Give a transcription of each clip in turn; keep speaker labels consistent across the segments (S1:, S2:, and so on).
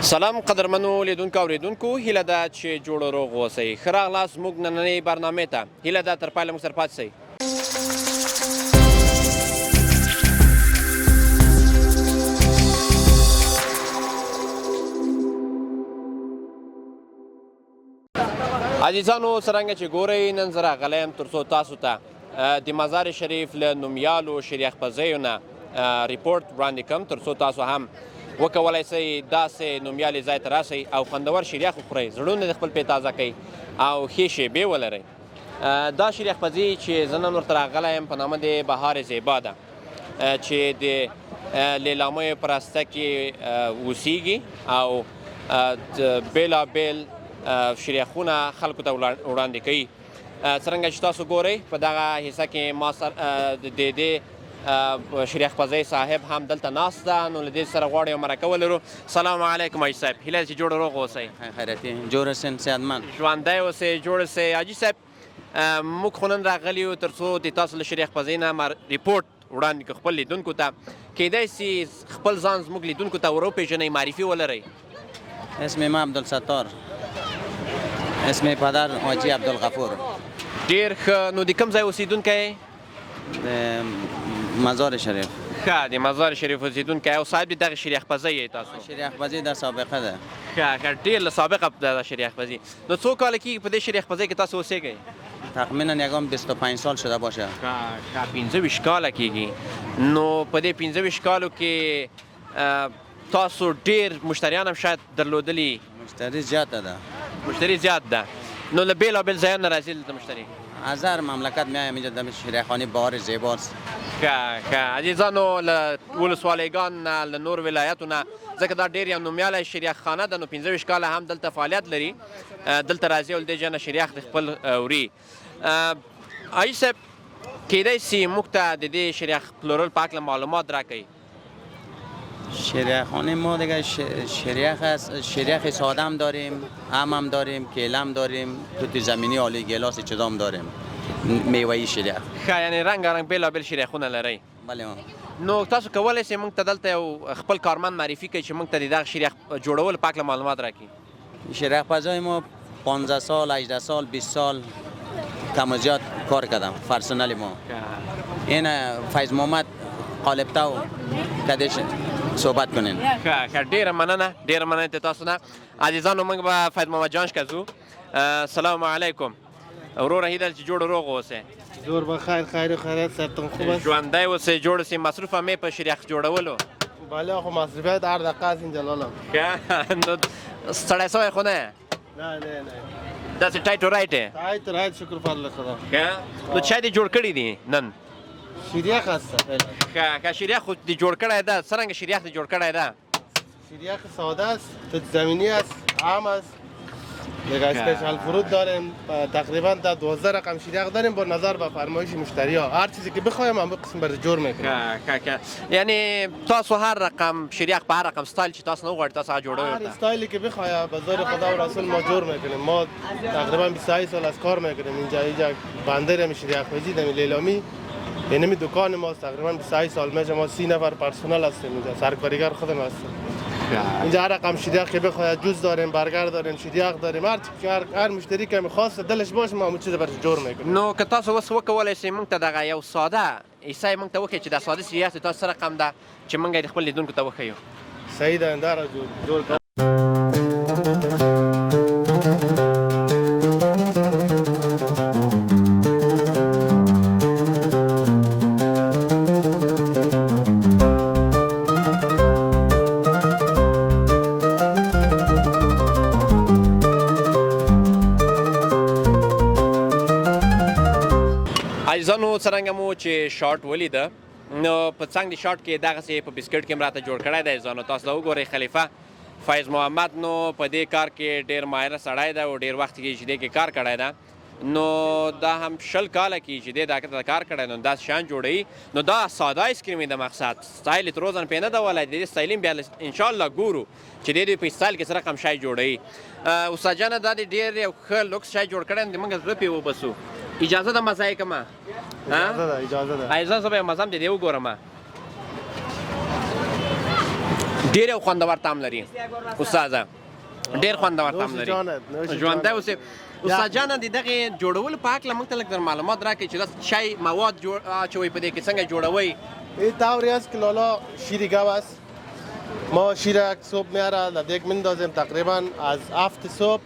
S1: سلام قدرمنو لیدونکو اوریدونکو هیله ده چې جوړ روغ اوسئ ښه راغلاست موږ نننۍ برنامې ته هیله ده تر پایله موږ سره پاتې سئ عزیزانو څرنګه چې ګورئ نن زه راغلی یم تر څو تاسو ته د مزار-شریف له نومیالو شیریخ پزیو نه ریپورټ وړاندې کړم تر څو تاسو هم وکولی سئ داسې نومیالي ځای ته راسئ او خوندور شیریخ وخورئ زړونه د خپل پې تازه کوئ او ښې شیبې ولرئ دا شیریخ پزي چې زه نن ورته راغلی یم په نامه د بهار زیبا ده چې د لیلامي په رسته کې اوسیږي او بېلابېل شیریخونه خلکو ته وړاندې کوي څرنګه چې تاسو ګورئ په دغه حصه کې ما سره د دې شیریخ پزی صاحب هم دلته ناست ده نو له دې سره غواړو یو مرکه ولرو سلام علیکم حاجي صاحب هیله ده چې جوړ روغ اوسئ
S2: خیراتي جوړ اوسئ صحتمند
S1: ژوندی اوسئ جوړ اوسئ حاجي صاحب موږ خو نن راغلي یو تر څو د تاسو له شیریخ پزی نه ریپورټ وړاندې کړو خپل لیدونکو ته کیدای سي خپل ځان زموږ لیدونکو ته ور وپېژنئ معرفي ولرئ
S2: اسم ما عبدالستار اسم پدر حاجي عبدالغفور
S1: ډېر ښه نو د کوم ځای اوسېدونکی
S2: مزار-i-Sharif
S1: ښه د مزار-i-Sharif اوسېدونکی او صاحب د دغه شیریخ پزی یې تاسو
S2: شیریخ پزی دا سابقه ده
S1: ښه ډېر له سابقه د شیریخ پزی نو څو کاله کېږي په دې شیریخ پزی کې تاسو اوسېږئ
S2: تقریبا یکم 25 سال شده باشه
S1: ښه 25 کاله کېږي نو په دې 25 کالو کې تاسو ډېر مشتریان هم شاید درلودلي
S2: مشتری زیاده ده
S1: مشتری زیاد ده نو له بېلابېل ځایونو نه راځي دلته مشتری
S2: از هر مملکت میایم اینجا دم شیریخانی بهار زیباست
S1: ښه عزیزانو له ولسوالیګانو نه له نور ولایتو نه ځکه دا ډېر یو نومیالی شیریخخانه ده نو 25 کاله هم دلته فعالیت لري دلته راځي او له دې ځای نه شیریخ د خپل وړي حاجي صاحب کیدای سي موږ ته د دې شیریخ پلورل په هکله معلومات راکړئ
S2: شیریخانه ما دیگه شیریخ است شیریخ ساده هم داریم هم داریم کیله هم داریم توت زمینی عالی گلاس چیزا هم داریم میوه‌ای شیریخ
S1: ښه یعنې رنګارنګ بېلابېل شیریخونه لرئ
S2: بله
S1: نو تاسو کولی سئ موږ ته دلته یو خپل کارمند معرفي کړئ چې موږ ته د دغه شیریخ جوړولو په هکله معلومات راکړي
S2: شیریخ پزای ما 15 سال 18 سال 20 سال کم و زیاد کار کردم پرسنل ما این فیض محمد قالبتاو کدش صحبت کنین
S1: ښه ډېره مننه د تاسو نه عزیزانو موږ به فیض محمد جان څخه ځو سلام علیکم وروره هیله چې جوړ روغ اوسئ
S3: جوړ بخیر خیر خیریت صحتتون خوب است
S1: ژوندی اوسئ جوړ اوسئ مصروف هم په شیریخ جوړولو
S3: بله خو مصروفیت هر دقیقه از اینجا لالم
S1: ښه نو ستړی سوی خو نه
S3: نه
S1: داسې ټایټ و رایټ یې
S3: تایید رایت شکر فضل خدا
S1: ښه نو چا دې جوړ کړي دي نن
S3: شیریخ هست
S1: ښه شیریخ خو دې جوړ کړی ده څرنګه شیریخ دې جوړ کړی ده
S3: شیریخ ساده است توت زمینی است عام است دیگه اسپیشال فروت داریم تقریبا تا 12 رقم شیریخ داریم با نظر به فرمایش مشتری ها هر چیزی که بخوایم هم قسم بر جور میکنیم
S1: یعنی تاسو هر رقم شیریخ په هر رقم استایل چې تاسو نه غواړئ تاسو هغه جوړوئ
S3: هر استایلی که بخوای به زور خدا و رسول ما جور میکنیم ما تقریبا 28 سال از کار میکنیم اینجا بندر شیریخ پزی دم لیلامی یعنی دکان ما تقریبا 28 سال میشه ما 30 نفر پرسنل هستیم اینجا سرکارگر خودم هستیم اینجا هر رقم شیریخ که بخواد جوز داریم برگر داریم شیریخ داریم هر مشتری که میخواست دلش باشه ما همون چیز برش جور میکنیم
S1: نو که تاسو اوس وکولی سئ موږ ته دغه یو ساده عیسی موږ ته وښیئ چې دا ساده شیریخ تاسو څه رقم ده چې موږ یې د خپل لیدونکو ته وښیو
S3: صحیح ده دا جوړ کړه
S1: عزیزانو څرنګه مو چې شارټ ولیده نو په څنګ د شارټ کې دغسې په بسکټ کې هم راته جوړ کړی دی عزیزانو تاسو ته وګورئ خلیفه فیض محمد نو په دې کار کې ډېر ماهره سړی ده او ډېر وخت کې چې دې کې کار کړی ده نو دا هم 20 کاله کې چې دې دا کار کړی نو داسې شیان جوړوي نو دا ساده آیسکریم د مقصد سټایل یې تر اوسه پې نه ده ولی د دې سټایل هم بیا انشاءالله ګورو چې دې په سټایل کې څه رقم شی جوړوي استاد جانه دا د ډېر یو ښه لوکس شی جوړ کړی دی موږ زړه پې وبسو اجازه ده مزه یې کړمه
S3: اجازه ده
S1: زه به یې مزه هم د دې وګورم ډېر یو خوندور طعم لري استاده، ډېر خوندور طعم لري. ژوندی اوسې. استاد جانه د دغې جوړولو په هکله موږ ته لږ معلومات راکړئ چې دا چای مواد اچوئ په دې کې څنګه جوړوئ؟
S3: این طوری است که لالا شیر گاو است. ما شیر یک صبح میاره در دیگ میندازیم، تقریبا از 7 صبح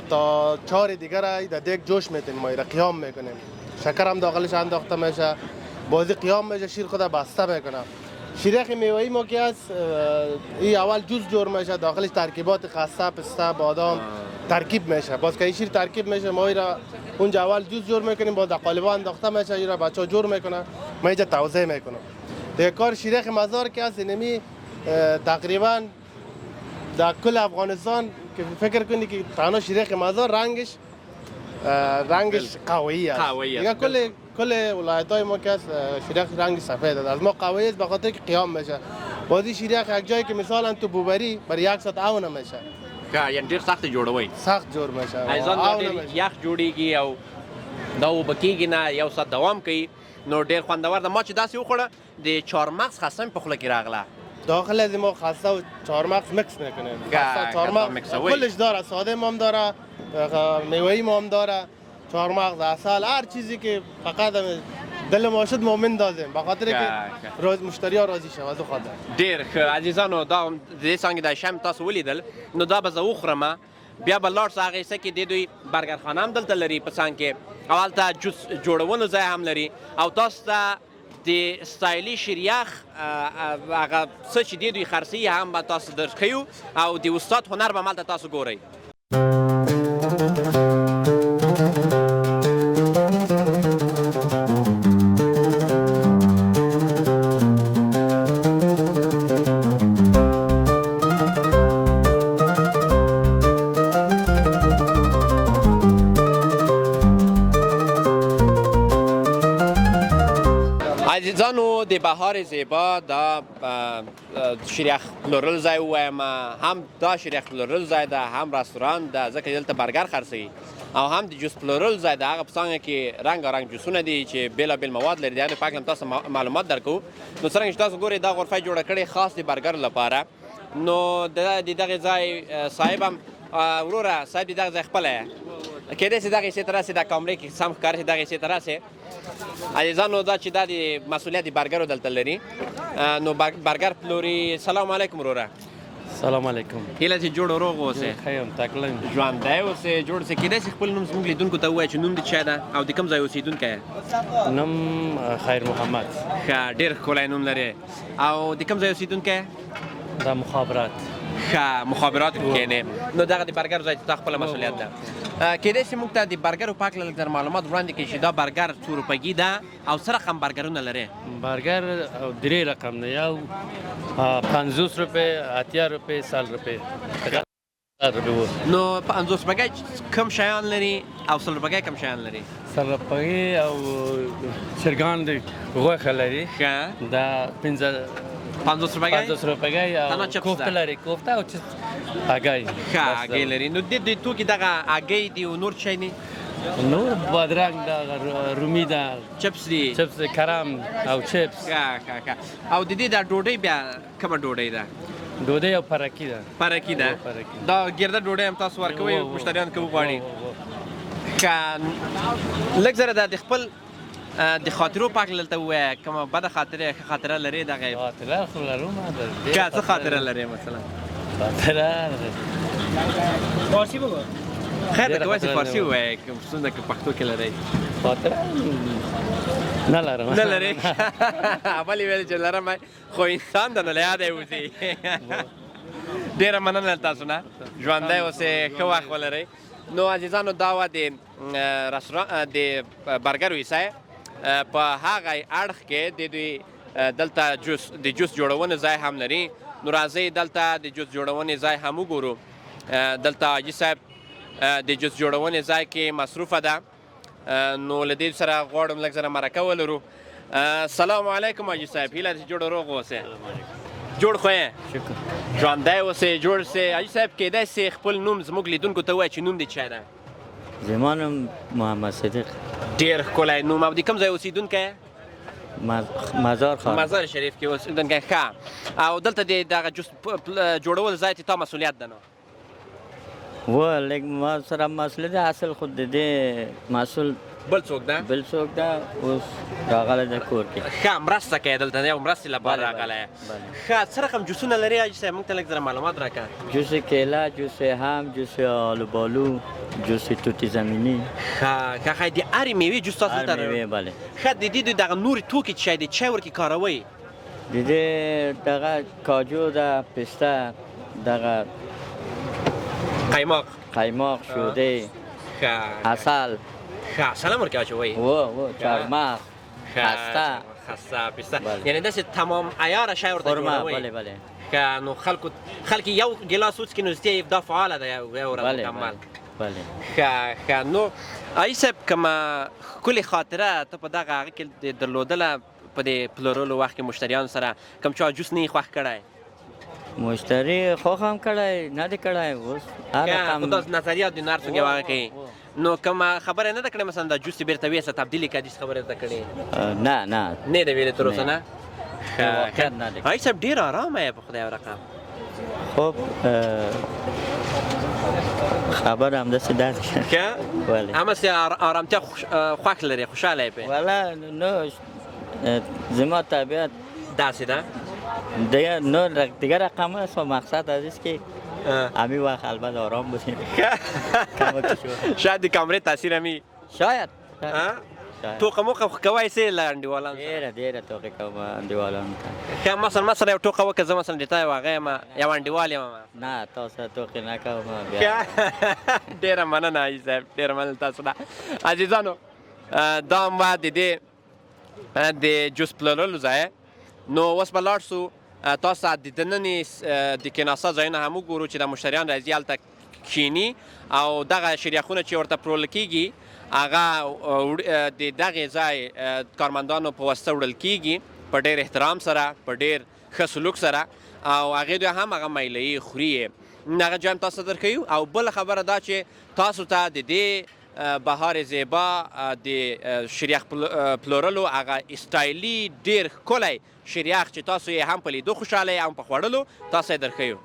S3: تا 4 دیگر در دیگ جوش میتیم، ما را قیام میکنیم. شکر هم داخلش انداخته میشه، بازی قیام میشه، شیر خود بسته میکنه. شیریخ میوه‌ای ما که است، این اول جوز جور میشه، داخلش ترکیبات خسته، پسته، بادام ترکیب میشه. باز که این شیر ترکیب میشه، ما را اونجا اول جوز جور میکنیم، باز در قالب انداخته میشه، این را بچه‌ها جور میکنه، ما اینجا توزیع میکنم. دیگه کار شیریخ مزار که است، اینمی تقریبا در کل افغانستان که فکر کنی که تنها شیریخ مزار رنگش قوی است. دیگه کل ولایت‌های ما که است شیریخ رنگ سفید است. از ما قوی است به خاطر که قیام میشه. بازی شیریخ یک جایی که مثلا تو بوبری برای 1 ساعت او نمیشه.
S1: یعنی ډېر سخت جوړوئ؟
S3: سخت جوړ میشه.
S1: ایزان ډېر یخ جوړیږي او دا اوبه کېږي نه، 1 ساعت دوام کوي، نو ډېر خوندور ده. ما چې داسې وخوړه د چهارمغز خسته مې په خوله کې راغله.
S3: داخل از ما خسته و چهارمغز مکس میکنیم. چهارمغز کلش داره، ساده هم داره، میوه‌ای هم داره، چهارمغز، عسل، هر چیزی که فقط دل ما شد ما میندازیم به خاطر که مشتری ها راضی شوه. از خاطر
S1: ډېر ښه عزیزانو، دا د دې څانګې دا شی تاسو ولیدل، نو دا به زه وخورم، بیا به لاړ سو هغې څه کې د دوی برګرخانه هم دلته لري په څنګ کې، او هلته جوس جوړولو ځای هم لري، او تاسو ته د ستایلي شیریخ هغه څه چې د دوی خرڅوي هم به تاسو درښیو، او د استاد هنر به هملته تاسو ګورئ. عزیزانو، د بهار زیبا دا شیریخ پلورل ځای ووایم، هم دا شیریخ پلورل ځای ده، هم رستوران ده، ځکه دلته برګر خرڅوي، او هم د جوس پلورل ځای ده. هغه په څانګه کې رنګارنګ جوسونه دي چې بېلابېل مواد لري، د هغې په هکله هم تاسو معلومات درکوو. نو څرنګه چې تاسو ګورئ دا غرفه یې جوړه کړې خاص د برګر لپاره. نو د دغې ځای صاحب هم وروره صاحب د دغه ځای خپله یې، کېدای شي دغه حصې ته راسې، دا کامرې کې سم ښکاره شي دغه حصې ته راسې. عزیزانو، دا چې دا د مسؤلیت د برګرو دلته لري، نو برګر پلوري. سلام علیکم وروره.
S4: سلام علیکم.
S1: هیله چې جوړ روغ اوسې،
S4: ښه یم، تکړه یم،
S1: ژوندی اوسې، جوړ اوسې. کېدای شي خپل نوم زموږ لیدونکو ته ووایه چې نوم دې چا ده او د کوم ځای اوسېدونکی یې؟
S4: نوم خیر محمد.
S1: ښه، ډېر ښکلی نوم لرې. او د کوم ځای اوسېدونکی یې؟
S4: دا مخابرات.
S1: ښه، مخابراتو کې کښېنې. نو دغه د برګرو ځای ستا خپله مسؤلیت ده. کېدای شي موږ ته د برګرو په هکله لږ معلومات وړاندې کړي چې دا برګر څو روپګي ده او څه رقم برګرونه لرې؟
S4: برګر 3 رقم ده، یو 50 روپۍ، 80 روپۍ، 100 روپۍ.
S1: نو 50 روپۍ کم شیان لري او 100 روپۍ کم شیان لري؟
S4: 100 روپۍ او چرګان د غوښه لري.
S1: ښه،
S4: دا
S1: 50
S4: روپۍ او کوفته لري، کوفته او هګۍ.
S1: ښه، هګۍ لري. نو د دې توکي دغه هګۍ دي او نور شی نه؟
S4: نور بادرنګ ده، رومي ده،
S1: چپس دي،
S4: چپس کرم او چپس.
S1: ښه. او د دې دا ډوډۍ بیا کومه ډوډۍ ده؟
S4: ډوډۍ او پرکي ده.
S1: پرکي ده. دا ګرده ډوډۍ هم تاسو ورکوئ مشتریان که وغواړي؟ ښه، لږ زره د خپل د خاطرو په هکله دلته ووایه، کومه بده خاطره ښه خاطره لرې دغه؟
S4: خاطره خو لرم.
S1: ښه، څه خاطره لرې مثلا؟
S4: خاطره
S3: فارسی بگو.
S1: خیر ده که وایسې فارسي ووایه، څومره که پښتو کې لرئ؟
S4: خاطره نه لرم.
S1: نه لرې؟ اول یې ویل چې لرم، خو انسان ده نو له یاده یې وځي. ډېره مننه تاسو نه، ژوندی اوسئ، ښه وخت ولرئ. نو عزیزانو، دا وه د برګرو حصه په هغه اړخ کې د دوی دلته د جوس جوړونې ځای هم لري. نو راځئ دلته د جوس جوړونې ځای هم وګورو. دلته حاجي صاحب د جوس جوړونې ځای کې مصروفه ده، نو له دې سره غواړم لږ زره مرکه ولرو. سلام علیکم حاجي صاحب، هیله چې جوړ روغ اوسئ. جوړ خو یې؟
S4: شکر.
S1: ژوندی اوسئ، جوړ اوسئ. حاجي صاحب، کېدای شي خپل نوم زموږ لیدونکو ته ووایه چې نوم دې چا ده؟
S5: زما نوم محمد صدیق.
S1: ډېر ښکلی نوم. او د کوم ځای اوسېدونکی یې؟ مزارشریف کې اوسېدونکی ښه او دلته د دغه جوس جوړول ځای ته تا مسؤلیت ده نو
S5: و لږ ما سره مسئله ده اصل خود د دې مسؤل
S1: بل څوک ده
S5: اوس راغلی ده کور کې
S1: ښه مرسته کوي دلته یو مرستې لپاره راغلی ښه څه رقم جوسونه لري حاجي صاحب موږ ته لږ ذره معلومات راکړه
S5: جوس کیلا جوس هم جوس آلوبالو جوس توت زمینی
S1: ښه د هرې میوې جوس تاسو دلته
S5: میوې بله
S1: ښه د دې دغه نورې توکي چې شاید د چای ورکې کاروئ
S5: د دې دغه کاجو ده پسته دغه قیماق شوده عسل
S1: عسل هم ورکې اچوئ
S5: چهارمغز
S1: خسته پسته یعنې داسې تمام عیاره شی ورته جوړوئ
S5: بله
S1: ښه نو خلک یو ګیلاس وڅکي نو دا فعاله ده یو ورځ مکمل ښه نو آیي صاحب کومه ښکلې خاطره ته په دغه هغه کې درلودله په دې پلورلو وخت کې مشتریانو سره کوم چا جوس نه یې خوښ کړی
S5: مشتری خوښ هم کړی نه دی کړی اوس
S1: خو داسې نظریات دي نو هر څوک یو هغه کوي نو کومه خبره نه ده کړې مثلا دا جوس یې بېرته ویسه تبدیلي کړه داسې خبره ده کړې
S5: نه
S1: نه یې ده ویلې تر اوسه نه آیي صاحب ډېر ارامه یې په خدای رقم
S5: خب خبر همداسې داسې
S1: که هماسې ارامتیا خوښ لري خوشحاله یې پرې
S5: والا نو زما طبیعت
S1: داسې ده
S5: دیگه رقم است و مقصد از است که همین وقت البته آرام باشیم
S1: شاید د کامرې تاثیر همي
S5: شاید
S1: ټوقه موقه خو کوئ څه له انډیوالانو
S5: ډېره ټوقې کوم انډیوالانو ته
S1: ښه مثلا یو ټوقه وکړه زه مثلا د تا یو هغه یم یو انډیوال یم
S5: نه تا سره ټوقې نه کوم
S1: ډېره مننه حاجي صاحب ډېره مننه تاسو نه عزیزانو دا هم وه د دې د جوس پلورلو ځای نو اوس به لاړ سو تاسو د دننې د کېناسته ځایونه هم وګورو چې د مشتریان راځي هلته کښیني او دغه شریخونه چې ورته پلورل کېږي هغه د دغې ځای کارمندانو په واسطه وړل کېږي په ډېر احترام سره په ډېر ښه سلوک سره او هغې دوی هم هغه میلهیي خوري یې هغه جای هم تاسو ته درکوي او بله خبره دا چې تاسو ته د دې بهار زیبا د شریخ پلورلو هغه اسټایلي ډېر ښکلی شریخ چې تاسو یې هم په لیدو خوشحاله یې هم په خوړلو تاسو یې درښیو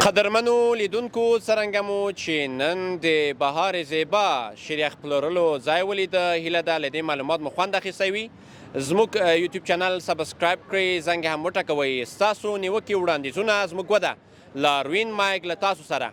S1: قدرمنو لیدونکو څرنګه مو چې نن د بهار زیبا شریخ پلورلو ځای ولیده هیله ده له دې معلومات مو خوند اخیستی وي زموږ یوټیوب چینل سبسکرایب کړئ زنګ هم وټکوئ ستاسو نیوکې وړاندیزونه زموږ وده لاروین مایک له تاسو سره